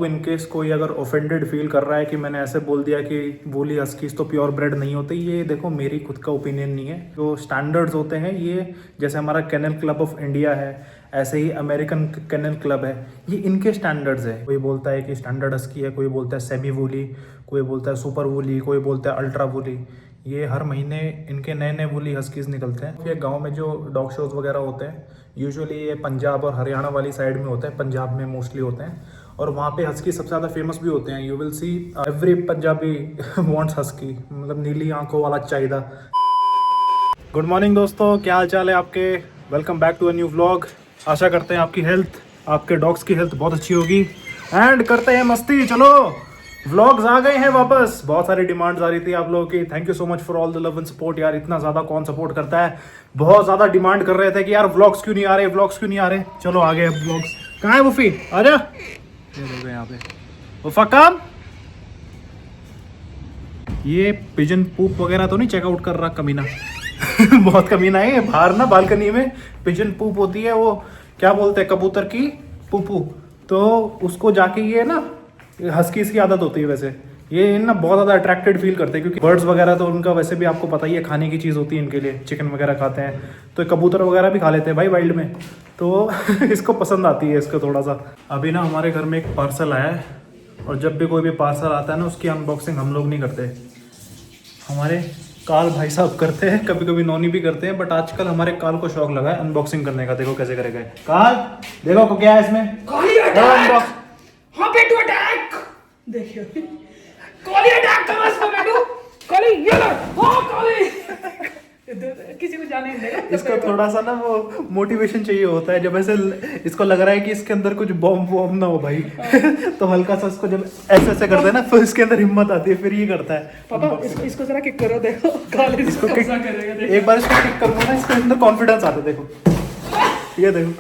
In case कोई अगर offended feel कर रहा है कि मैंने ऐसे बोल दिया कि वूली हस्कीज तो प्योर ब्रेड नहीं होते, ये देखो मेरी खुद का ओपिनियन नहीं है। जो स्टैंडर्ड्स होते हैं ये, जैसे हमारा केनल क्लब ऑफ इंडिया है, ऐसे ही अमेरिकन केनल क्लब है, ये इनके स्टैंडर्ड्स है। कोई बोलता है कि स्टैंडर्ड हस्की है, कोई बोलता है सेमी वूली, कोई बोलता है सुपर वूली, कोई बोलता है अल्ट्रा वूली। ये हर महीने इनके नए नए वूली हस्कीज निकलते हैं। ये गांव में जो डॉग शोज वगैरह होते हैं यूजुअली ये पंजाब और हरियाणा वाली साइड में होते हैं, पंजाब में मोस्टली होते हैं, और वहाँ पे हस्की सबसे ज़्यादा फेमस भी होते हैं। You will see every Punjabi wants husky, मतलब नीली आंखों वाला चाहिदा। गुड मॉर्निंग दोस्तों, क्या हाल चाल है आपके? Welcome back to a new vlog. आशा करते हैं आपकी हेल्थ, आपके डॉग्स की हेल्थ बहुत अच्छी होगी। एंड करते हैं मस्ती, चलो व्लॉग्स आ गए हैं वापस। बहुत सारी डिमांड्स आ रही थी आप लोगों की, thank you so much for all the love and support. यार इतना ज़्यादा कौन सपोर्ट करता है, बहुत ज़्यादा डिमांड कर रहे थे कि यार व्लॉग्स क्यों नहीं आ रहे, व्लॉग्स क्यों नहीं आ रहे। चलो आ गए व्लॉग्स। कहाँ है वुफी, आ जा। ये देखो यहाँ पे वफा काम। ये पिजन पूप वगैरह तो नहीं चेकआउट कर रहा कमीना बहुत कमीना है ये। बाहर ना बालकनी में पिजन पूप होती है, वो क्या बोलते हैं, कबूतर की पुपू, तो उसको जाके ये ना हस्कीज की आदत होती है। वैसे ये ना बहुत ज़्यादा अट्रैक्टेड फील करते हैं क्योंकि बर्ड्स वगैरह तो उनका वैसे भी आपको पता ही है, खाने की चीज़ होती है इनके लिए, चिकन वगैरह खाते हैं, तो कबूतर वगैरह भी खा लेते हैं भाई वाइल्ड में, तो इसको पसंद आती है इसको थोड़ा सा। अभी ना हमारे घर में एक पार्सल आया है, और जब भी कोई भी पार्सल आता है ना उसकी अनबॉक्सिंग हम लोग नहीं करते, हमारे काल भाई साहब करते हैं, कभी कभी नौनी भी करते हैं, बट आजकल हमारे काल को शौक लगा है अनबॉक्सिंग करने का। देखो कैसे करेगा काल, देखो को क्या है इसमें। देखियो कॉली अटैक कर रहा है बेटू, कॉली ये लो, हां कॉली किसी को जाने नहीं देगा। इसको थोड़ा सा ना वो मोटिवेशन चाहिए होता है, जब ऐसे इसको लग रहा है कि इसके अंदर कुछ बॉम्ब वॉम्ब ना हो भाई तो हल्का सा इसको जब ऐसे ऐसे करते हैं ना, फिर इसके अंदर हिम्मत आती है, फिर ये करता है। पापा इसको जरा किक करो, देखो कॉली इसको कैसा करेगा। देखो एक बार इसको किक करूंगा ना, इसके अंदर कॉन्फिडेंस आता है। देखो ये देखो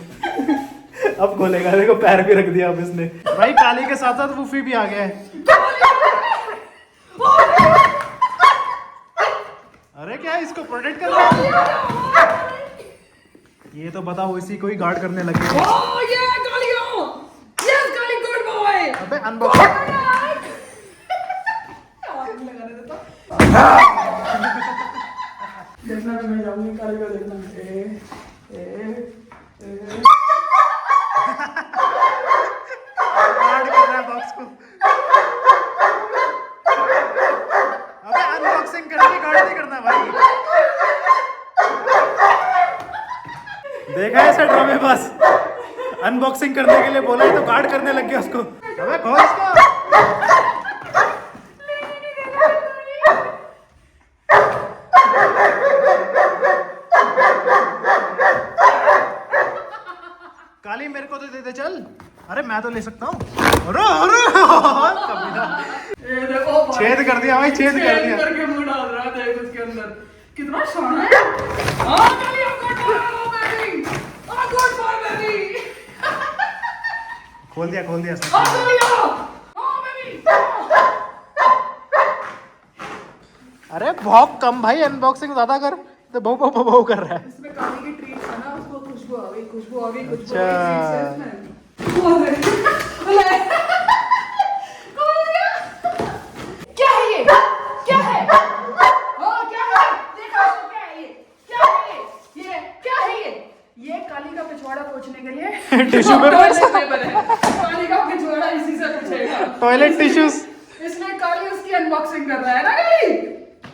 अब खोलेगा, देखो पैर भी रख दिया अब इसने। भाई काली के साथ साथ वुफी भी आ गया है। अरे क्या है, इसको प्रोटेक्ट कर रहा है ये तो बताओ, इसी को ही गार्ड करने लगे। ओह ये काली हो, यस काली गुड बॉय। अबे अनबॉक्सिंग देखना भी मैं जाऊंगी काली को देखना। ए गार्ड कर रहा है बॉक्स को। अबे अनबॉक्सिंग करके गार्ड नहीं करना भाई। देखा है ऐसे ड्रामे बस, अनबॉक्सिंग करने के लिए बोला है तो गार्ड करने लग गया उसको। अबे खोल इसको। काली मेरे को तो दे दे चल। अरे मैं तो ले सकता हूँ। अरे अरे कमीना, ये देखो छेद कर दिया भाई, छेद कर दिया। करके मुंह डाल रहा है, देख उसके अंदर कितना शाना है। हां काली गुड बॉय बेबी, हां गुड बॉय बेबी। खोल दिया हां काली हां बेबी। अरे बहुत कम भाई, अनबॉक्सिंग ज्यादा कर तो बहु बहु बहु कर रहा है। इसमें काली की ट्रीट है ना, उसको खुशबू आ गई कुछ अच्छा। क्या है ये, क्या है, हाँ क्या है, देखो क्या है ये, क्या है ये क्या है ये काली का पिछवाड़ा पोंछने के लिए टिश्यू पेपर है। काली का पिछवाड़ा इसी से पोंछेगा, टॉयलेट टिश्यूज। इसमें काली उसकी अनबॉक्सिंग कर रहा है ना। काली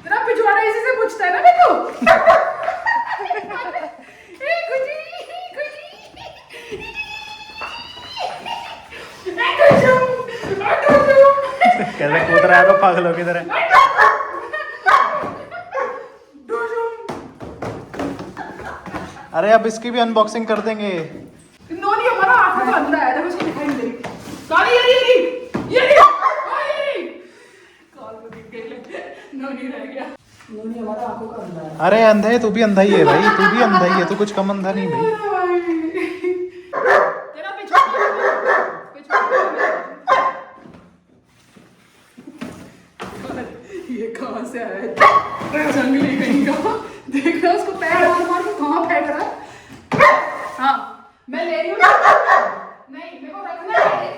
तेरा पिछवाड़ा इसी से पूछता है ना बेटू। कैसे कूद रहा है, तो पागलों की तरह। अरे अब इसकी भी अनबॉक्सिंग कर देंगे। नोनी हमारा आंखों का अंधा है, देखो उसको दिखाई नहीं दे रही। काली ये कॉल को दिख गई, नोनी रह गया। नोनी हमारा आंखों का अंधा है। अरे अंधा है तू भी, अंधा ही है भाई, तू भी अंधा ही है, तू कुछ कम अंधा नहीं भाई। तेरा पिछवाड़ा ये कहाँ से आया है, जंगली कहीं का। देख रहा उसको पैर मार के कहाँ फेंक रहा है। हाँ मैं ले रही हूँ, नहीं मेरे को रखना है,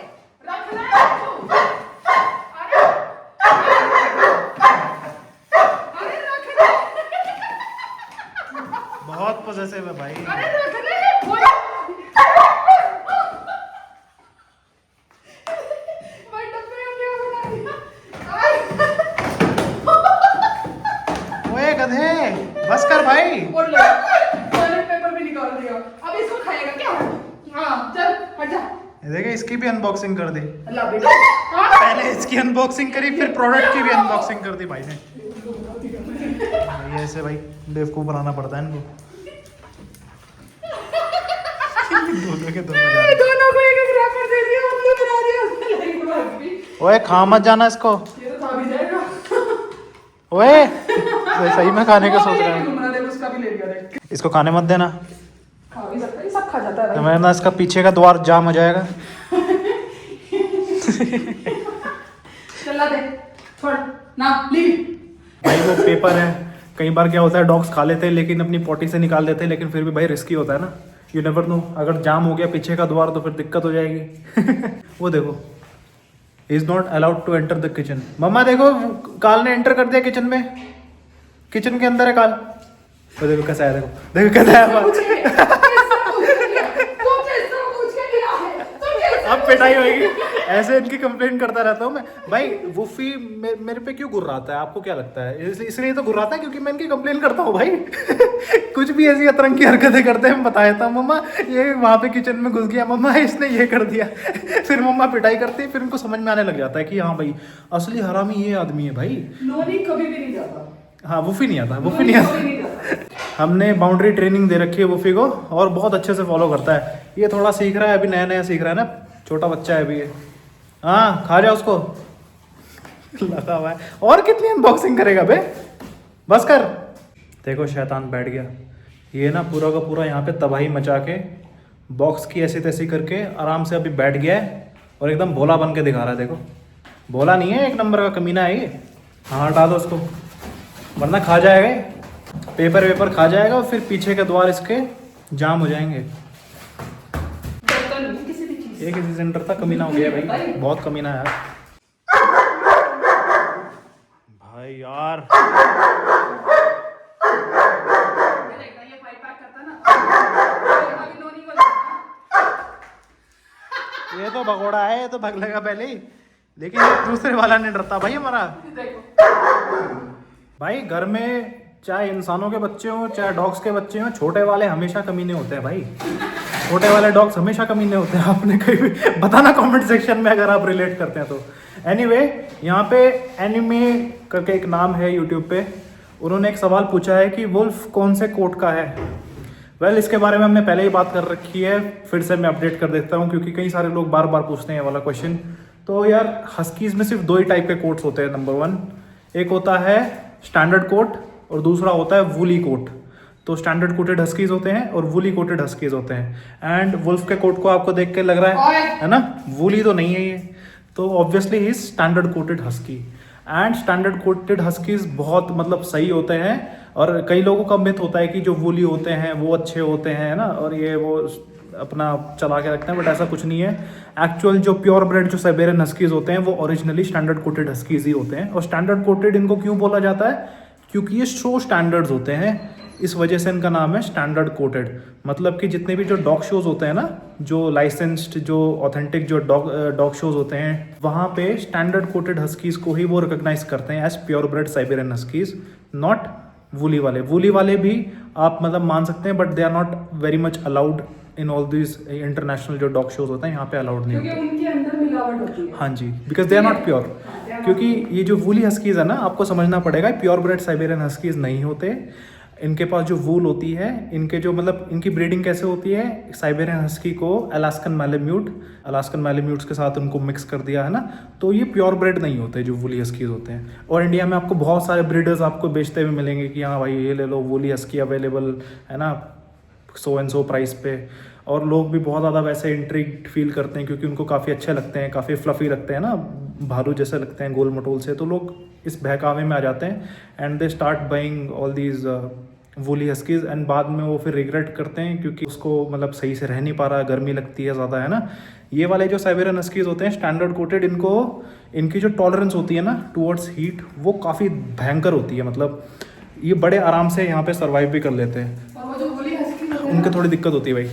रखना है। भाई। अरे रखने भाई डब्बे में क्या बना दिया? ओए गधे, बस कर भाई। और लो टॉयलेट पेपर भी निकाल दिया। अब इसको खाएगा क्या? हाँ चल हट जा। ये देखे, इसकी भी अनबॉक्सिंग कर दी। अल्लाह बेटा हाँ? पहले इसकी अनबॉक्सिंग करी, फिर प्रोडक्ट की भी अनबॉक्सिंग कर दी भाई ने। ये ऐसे भाई बेवकूफ बनाना पड़ता है इनको। दोनों के दोनों जा रहे हैं। दोनों को एक एक रैपर दे दिया, हमने बना दिया उसने लाइक मार दी। ओए खा मत जाना इसको। ये तो खा भी जाएगा। ओए सही में खाने का सोच रहा है। घूमना देख, उसका भी ले लिया देख। इसको खाने मत देना, खा भी सकता है, ये सब खा जाता है तो भाई। मैं ना इसका पीछे का द्वार जाम हो जाएगा। चला दे छोड़ ना लीव। भाई वो पेपर है, कई बार क्या होता है डॉग्स खा लेते हैं लेकिन अपनी पॉटी से निकाल देते हैं, लेकिन फिर भी भाई रिस्की होता है ना, यू नेवर नो, अगर जाम हो गया पीछे का द्वार तो फिर दिक्कत हो जाएगी। वो देखो, is not allowed to enter the kitchen. Mamma देखो काल ने एंटर कर दिया किचन में, किचन के अंदर है काल। वो देखो कैसा है, देखो देखो कैसा है। अब पिटाई होगी, ऐसे इनकी कंप्लेंट करता रहता हूँ मैं। भाई वुफी मेरे पे क्यों गुर्राता है, आपको क्या लगता है? इसलिए तो गुर्राता है क्योंकि मैं इनकी कंप्लेन करता हूँ भाई। कुछ भी ऐसी अतरंगी हरकतें करते हैं, मैं बता देता हूँ मम्मा ये वहाँ पे किचन में घुस गया, मम्मा इसने ये कर दिया। फिर मम्मा पिटाई करती है, फिर उनको समझ में आने लग जाता है कि हाँ भाई असली हरामी ये आदमी है भाई। नोनी कभी भी नहीं जाता। हाँ वुफी नहीं आता, वुफी नहीं आता। हमने बाउंड्री ट्रेनिंग दे रखी है वुफी को और बहुत अच्छे से फॉलो करता है। ये थोड़ा सीख रहा है, अभी नया नया सीख रहा है ना, छोटा बच्चा है अभी ये। हाँ खा जा उसको। लगा हुआ है, और कितनी अनबॉक्सिंग करेगा बे, बस कर। देखो शैतान बैठ गया, ये ना पूरा का पूरा यहाँ पे तबाही मचा के बॉक्स की ऐसी तैसी करके आराम से अभी बैठ गया है और एकदम भोला बन के दिखा रहा है। देखो भोला नहीं है, एक नंबर का कमीना है ये। हाँ हटा दो उसको वरना खा जाएगा ये। पेपर वेपर खा जाएगा और फिर पीछे के द्वार इसके जाम हो जाएंगे। किसी भी चीज एक किसी सेंटर था, कमीना हो गया भाई, बहुत कमीना है यार। भाई यार ये फाइल पैक करता ना, अभी नोनी को लगता। ये तो भगोड़ा है, ये तो भग लेगा पहले ही, लेकिन ये दूसरे वाला नहीं डरता भाई हमारा। देखो भाई घर में चाहे इंसानों के बच्चे हों चाहे डॉग्स के बच्चे हों, छोटे वाले हमेशा कमीने होते हैं भाई। छोटे वाले डॉग्स हमेशा कमीने होते हैं। आपने कहीं भी बताना कमेंट सेक्शन में अगर आप रिलेट करते हैं तो। एनीवे यहाँ पे एनिमे करके एक नाम है यूट्यूब पे, उन्होंने एक सवाल पूछा है कि वुल्फ कौन से कोट का है। वेल इसके बारे में हमने पहले ही बात कर रखी है, फिर से मैं अपडेट कर देता हूँ क्योंकि कई सारे लोग बार बार पूछते हैं ये वाला क्वेश्चन। तो यार हस्कीज में सिर्फ दो ही टाइप के कोट्स होते हैं। नंबर 1 एक होता है स्टैंडर्ड कोट और दूसरा होता है वूली कोट। तो स्टैंडर्ड कोटेड हस्कीज होते हैं और वूली कोटेड हस्कीज होते हैं। एंड वुल्फ के कोट को आपको देख के लग रहा है ना, वूली तो नहीं है ये, तो obviously he standard coated husky. And standard coated huskies बहुत मतलब सही होते हैं, और कई लोगों का मिथ होता है कि जो वूली होते हैं वो अच्छे होते हैं ना, और ये वो अपना चला के रखते हैं, बट ऐसा कुछ नहीं है। एक्चुअल जो प्योर ब्रेड जो साइबेरियन हस्कीज होते हैं वो ओरिजिनली स्टैंडर्ड कोटेड हस्कीज ही होते हैं। और स्टैंडर्ड कोटेड इनको क्यों बोला जाता है, क्योंकि ये शो स्टैंडर्ड्स होते हैं, इस वजह से इनका नाम है स्टैंडर्ड कोटेड। मतलब कि जितने भी जो डॉग शोज होते हैं ना, जो लाइसेंस्ड जो ऑथेंटिक जो डॉग शोज होते हैं, वहाँ पे स्टैंडर्ड कोटेड हस्कीज को ही वो रिकॉग्नाइज करते हैं as pure bred Siberian huskies, not woolly वाले। वूली वाले भी आप मतलब मान सकते हैं, but they are not very much allowed in all this international जो डॉग शोज होते हैं, यहाँ पे अलाउड नहीं होते। क्योंकि उनके अंदर मिलावट होती है। हाँ जी, because they are not pure. क्योंकि ये जो वूली हस्कीज है ना, आपको समझना पड़ेगा, प्योर ब्रेड साइबेरियन हस्कीज नहीं होते। इनके पास जो वूल होती है, इनके जो मतलब इनकी ब्रीडिंग कैसे होती है, साइबेरियन हस्की को अलास्कन मैलेम्यूट्स के साथ उनको मिक्स कर दिया है ना, तो ये प्योर ब्रेड नहीं होते जो वूली हस्कीज होते हैं। और इंडिया में आपको बहुत सारे ब्रीडर्स आपको बेचते हुए मिलेंगे कि हाँ भाई ये ले लो, वूली हस्की अवेलेबल है ना, सो एंड सो प्राइस पे। और लोग भी बहुत ज़्यादा वैसे इंट्रिग्ड फील करते हैं क्योंकि उनको काफ़ी अच्छे लगते हैं, काफ़ी फ्लफ़ी लगते हैं ना, भालू जैसे लगते हैं गोल मटोल से, तो लोग इस बहकावे में आ जाते हैं and they start buying all these woolly huskies. And बाद में वो फिर रिग्रेट करते हैं क्योंकि उसको मतलब सही से रह नहीं पा रहा, गर्मी लगती है ज़्यादा, है ना। ये वाले जो साइबेरियन हस्कीज होते हैं स्टैंडर्ड कोटेड, इनकी जो टॉलरेंस होती है ना टूवर्ड्स हीट, वो काफ़ी भयंकर होती है। मतलब ये बड़े आराम से यहाँ पे सर्वाइव भी कर लेते हैं। और वो जो वूली हस्की होते हैं उनके ना, थोड़ी दिक्कत होती है भाई।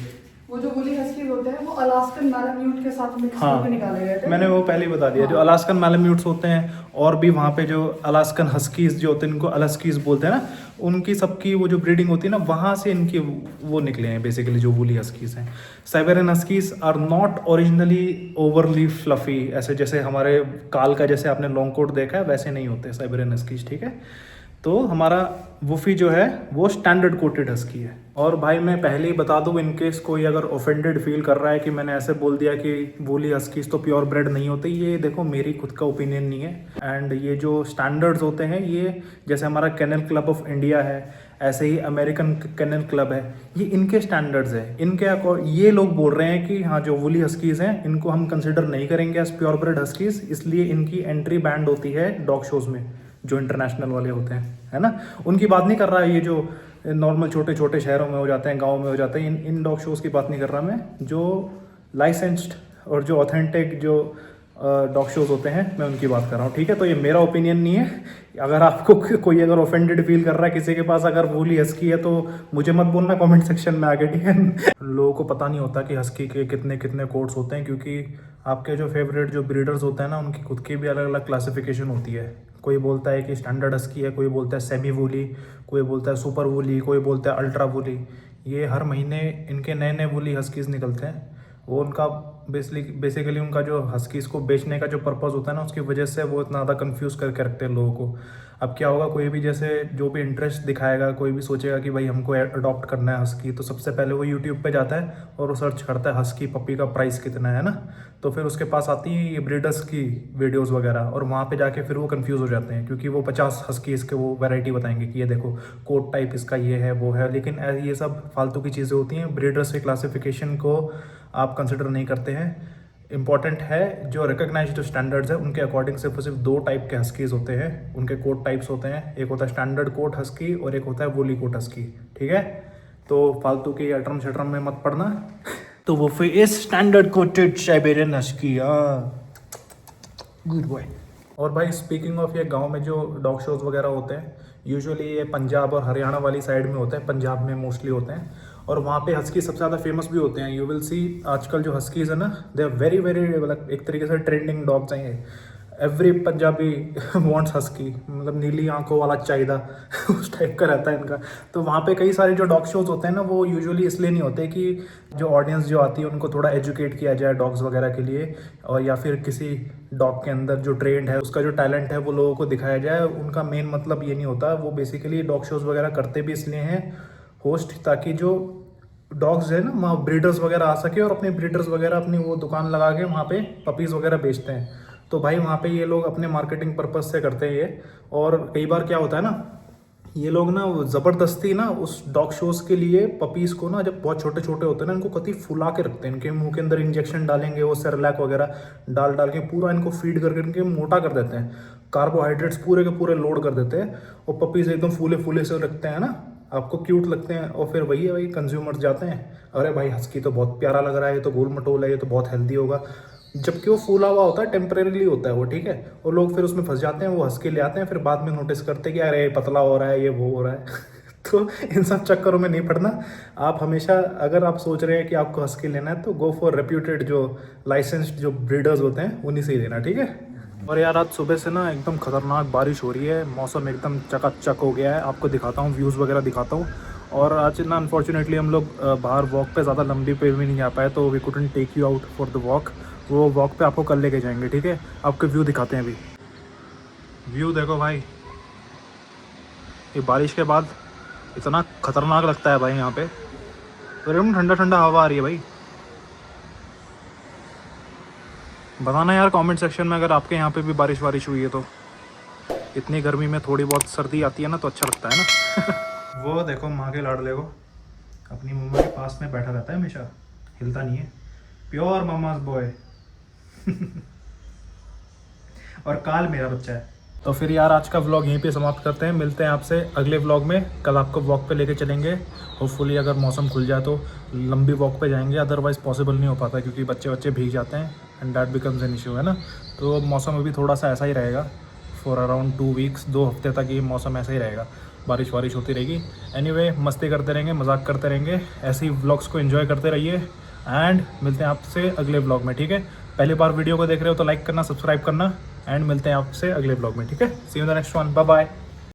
वो जो वुली हस्कीज होते हैं वो अलास्कन मैलाम्यूट के साथ मिक्स करके निकाले गए थे। मैंने वो पहले ही बता दिया। जो अलास्कन मैलाम्यूट्स होते हैं और भी वहाँ पे जो अलास्कन हस्कीज जो होते हैं, इनको अलस्कीज बोलते हैं ना, उनकी सबकी वो जो ब्रीडिंग होती है ना, वहाँ से इनकी वो निकले हैं बेसिकली जो वुली हस्कीज हैं। Siberian huskies are not originally overly fluffy, ऐसे जैसे हमारे काल का जैसे आपने लॉन्ग कोट देखा है वैसे नहीं होते साइबेरियन हस्कीज, ठीक है। तो हमारा वुफी जो है वो स्टैंडर्ड कोटेड हस्की है। और भाई मैं पहले ही बता दूं, इनकेस कोई अगर ऑफेंडेड फील कर रहा है कि मैंने ऐसे बोल दिया कि वुली हस्कीज तो प्योर ब्रेड नहीं होते, ये देखो मेरी खुद का ओपिनियन नहीं है। एंड ये जो स्टैंडर्ड्स होते हैं, ये जैसे हमारा केनल क्लब ऑफ इंडिया है, ऐसे ही अमेरिकन केनल क्लब है, ये इनके स्टैंडर्ड्स है। ये लोग बोल रहे हैं कि हाँ जो वुली हस्कीज हैं इनको हम कंसिडर नहीं करेंगे एज प्योर ब्रेड हस्कीज, इसलिए इनकी एंट्री बैंड होती है डॉग शोज में जो इंटरनेशनल वाले होते हैं, है ना। उनकी बात नहीं कर रहा है, ये जो नॉर्मल छोटे छोटे शहरों में हो जाते हैं, गाँव में हो जाते हैं, इन डॉग शोज़ की बात नहीं कर रहा मैं। जो लाइसेंस्ड और जो ऑथेंटिक जो डॉग शोज़ होते हैं मैं उनकी बात कर रहा हूँ, ठीक है। तो ये मेरा ओपिनियन नहीं है। अगर आपको कोई अगर ऑफेंडेड फील कर रहा है किसी के पास अगर वुली हस्की है, तो मुझे मत बोलना कमेंट सेक्शन में आके, ठीक है। लोगों को पता नहीं होता कि हस्की के कितने कितने कोड्स होते हैं, क्योंकि आपके जो फेवरेट जो ब्रीडर्स होते हैं ना, उनकी खुद की भी अलग अलग क्लासिफिकेशन होती है। कोई बोलता है कि स्टैंडर्ड हस्की है, कोई बोलता है सेमी वुली, कोई बोलता है सुपर वुली, कोई बोलता है अल्ट्रा वुली। ये हर महीने इनके नए नए वुली हस्कीज निकलते हैं। वो उनका बेसिकली उनका जो हस्कीज को बेचने का जो पर्पज़ होता है ना, उसकी वजह से वो इतना ज़्यादा कंफ्यूज करके रखते हैं लोगों को। अब क्या होगा, कोई भी जैसे जो भी इंटरेस्ट दिखाएगा, कोई भी सोचेगा कि भाई हमको अडॉप्ट करना है हस्की, तो सबसे पहले वो यूट्यूब पे जाता है और वो सर्च करता है हस्की पपी का प्राइस कितना है ना। तो फिर उसके पास आती है ये ब्रीडर्स की वीडियोस वगैरह, और वहाँ पे जाके फिर वो कंफ्यूज हो जाते हैं, क्योंकि वो 50 हस्कीज के वो वैरायटी बताएंगे कि ये देखो कोट टाइप इसका ये है वो है। लेकिन ये सब फालतू की चीज़ें होती हैं। ब्रीडर्स के क्लासिफिकेशन को आप कंसिडर नहीं करते हैं। इंपॉर्टेंट है जो रिकॉग्नाइज्ड जो स्टैंडर्ड्स है उनके अकॉर्डिंग सिर्फ दो टाइप के हस्कीज होते हैं। उनके कोट टाइप्स होते हैं, एक होता है स्टैंडर्ड कोट हस्की और एक होता है वुली कोट हस्की, ठीक है। तो फालतू के अटरम शटरम में मत पड़ना। तो वो फिर इस standard coated Siberian husky, good boy. और भाई स्पीकिंग ऑफ, ये गांव में जो डॉग शोज वगैरह होते हैं, यूजुअली ये पंजाब और हरियाणा वाली साइड में होते हैं। पंजाब में मोस्टली होते हैं, और वहाँ पे हस्की सबसे ज़्यादा फेमस भी होते हैं। यू विल सी आजकल जो हस्कीज है ना, दे आर वेरी वेरी, मतलब एक तरीके से ट्रेंडिंग डॉग्स हैं ये। एवरी पंजाबी वांट्स हस्की, मतलब नीली आंखों वाला चाहिदा उस टाइप का रहता है इनका। तो वहाँ पे कई सारे जो डॉग शोज होते हैं ना, वो यूजुअली इसलिए नहीं होते कि जो ऑडियंस जो आती है उनको थोड़ा एजुकेट किया जाए डॉग्स वगैरह के लिए, और या फिर किसी डॉग के अंदर जो ट्रेंड है उसका जो टैलेंट है वो लोगों को दिखाया जाए। उनका मेन मतलब ये नहीं होता। वो बेसिकली डॉग शोज वगैरह करते भी इसलिए हैं होस्ट, ताकि जो डॉग्स है ना वहाँ ब्रीडर्स वगैरह आ सके, और अपने ब्रीडर्स वगैरह अपनी वो दुकान लगा के वहाँ पे पपीज़ वगैरह बेचते हैं। तो भाई वहाँ पे ये लोग अपने मार्केटिंग पर्पस से करते हैं ये। और कई बार क्या होता है ना, ये लोग ना ज़बरदस्ती ना उस डॉग शोज़ के लिए पपीज़ को ना, जब बहुत छोटे छोटे होते हैं ना, इनको कति फुला के रखते हैं। इनके मुंह के अंदर इंजेक्शन डालेंगे, वो सेरेलैक वगैरह डाल के पूरा इनको फीड करके इनके मोटा कर देते हैं। कार्बोहाइड्रेट्स पूरे के पूरे लोड कर देते हैं, और पपीज़ एकदम फूले फूले से रखते हैं ना, आपको क्यूट लगते हैं। और फिर वही है भाई, कंज्यूमर्स जाते हैं, अरे भाई हस्की तो बहुत प्यारा लग रहा है, ये तो गोल मटोल है, ये तो बहुत हेल्दी होगा। जबकि वो फूला हुआ होता है, टेम्परेरीली होता है वो, ठीक है। और लोग फिर उसमें फंस जाते हैं, वो हस्की ले आते हैं, फिर बाद में नोटिस करते हैं कि अरे पतला हो रहा है, ये वो हो रहा है तो इन सब चक्करों में नहीं पड़ना। आप हमेशा, अगर आप सोच रहे हैं कि आपको हस्की लेना है, तो गो फॉर रेप्यूटेड जो लाइसेंस्ड जो ब्रीडर्स होते हैं उन्हीं से ही लेना, ठीक है। और यार आज सुबह से ना एकदम खतरनाक बारिश हो रही है, मौसम एकदम चकाचक हो गया है। आपको दिखाता हूँ, व्यूज़ वगैरह दिखाता हूँ। और आज ना अनफॉर्चुनेटली हम लोग बाहर वॉक पे ज़्यादा लंबी पे भी नहीं जा पाए, तो we couldn't take you out for the walk. वो वॉक पे आपको कल लेके जाएंगे, ठीक है। आपको व्यू दिखाते हैं अभी। व्यू देखो भाई, ये बारिश के बाद इतना खतरनाक लगता है भाई यहाँ पे, तो एकदम ठंडा ठंडा हवा आ रही है भाई। बताना यार कमेंट सेक्शन में अगर आपके यहाँ पे भी बारिश हुई है तो। इतनी गर्मी में थोड़ी बहुत सर्दी आती है ना, तो अच्छा लगता है ना वो देखो माँ के लाडले को, अपनी मम्मा के पास में बैठा रहता है हमेशा, हिलता नहीं है, प्योर मम्माज बॉय और काल मेरा बच्चा है। तो फिर यार आज का व्लॉग यहीं पे समाप्त करते हैं, मिलते हैं आपसे अगले व्लॉग में। कल आपको वॉक पे लेके चलेंगे, होपफुली अगर मौसम खुल जाए तो लंबी वॉक पे जाएंगे, अदरवाइज़ पॉसिबल नहीं हो पाता क्योंकि बच्चे भीग जाते हैं and that becomes an issue, है ना। तो मौसम अभी थोड़ा सा ऐसा ही रहेगा फॉर अराउंड 2 वीक्स, 2 हफ्ते तक ये मौसम ऐसा ही रहेगा। बारिश वारिश होती रहेगी। एनीवे मस्ती करते रहेंगे, मजाक करते रहेंगे, ऐसे ही व्लॉग्स को एंजॉय करते रहिए एंड मिलते हैं आपसे अगले व्लॉग में, ठीक है। पहली बार वीडियो को देख रहे हो तो लाइक करना, सब्सक्राइब करना एंड मिलते हैं आपसे अगले व्लॉग में, ठीक है। See you in the next one, bye bye.